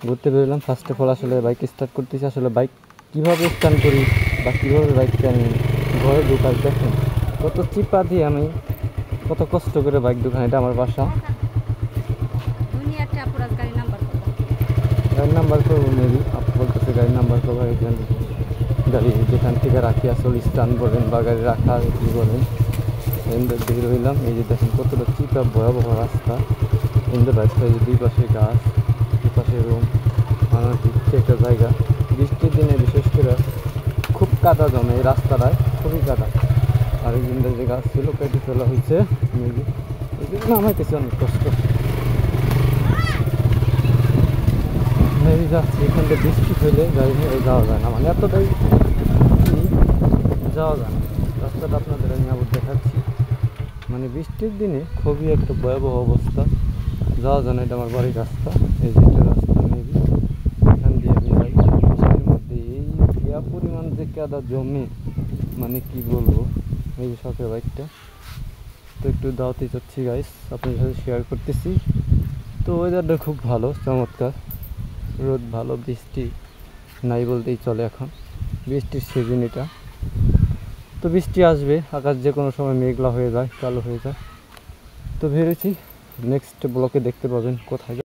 ঘুরতে বেরোলাম। First of all আসলে বাইক স্টার্ট করতেছি। আসলে বাইক কীভাবে স্টার্ট করি বা কীভাবে বাইকটা আমি ঘরে ঢুকাই, দেখেন কত চিপা দিয়ে আমি কত কষ্ট করে বাইক ঢুকাই। এটা আমার বাসা। গাড়ির নাম্বার করবো মেবি, আপু বলতেছে গাড়ির নাম্বার করবো। এখানে গাড়ি যেখান থেকে রাখি আসলে স্ট্যান্ড বলেন বা গাড়ি রাখা কী বলেন, এদের বের হইলাম। এই যে দেখেন কতটা চিপা ভয়াবহ রাস্তা। এদের রাস্তায় দুই পাশে গাছ, দুই পাশে রুম, আমার ঢুকছে একটা জায়গা। বৃষ্টির দিনে বিশেষ করে খুব কাদা জমে এই রাস্তাটায়, খুবই কাদা। আর একদিনটা যে গাছ ছিল কেটে ফেলা হয়েছে মেবি, এই জন্য নামাইতেছে অনেক কষ্ট। মেবি যাচ্ছি, এখানটা বৃষ্টি হইলে গাড়ি নিয়ে যাওয়া যায় না, মানে এতটাই যাওয়া যায় না। রাস্তাটা আপনাদের আমি আবার দেখাচ্ছি, মানে বৃষ্টির দিনে খুবই একটা ভয়াবহ অবস্থা, যাওয়া যায় না। এটা আমার বাড়ির রাস্তা, এই যে একটা রাস্তা মেবি এখান দিয়ে আমি যাই। বৃষ্টির মধ্যে এই ইয়া পরিমাণ যে কাদা জমে, মানে কি বলবো। এই যে শখের বাইকটা তো একটু দাওয়াতে যাচ্ছি গাইস, আপনাদের সাথে শেয়ার করতেছি। তো ওয়েদারটা খুব ভালো, চমৎকার, রোদ ভালো, বৃষ্টি নাই বলতেই চলে। এখন বৃষ্টির সিজন এটা, তো বৃষ্টি আসবে, আকাশ যে কোনো সময় মেঘলা হয়ে যায়, কালো হয়ে যায়। তো ভেবেছি নেক্সট ব্লকে দেখতে পাবেন কোথায়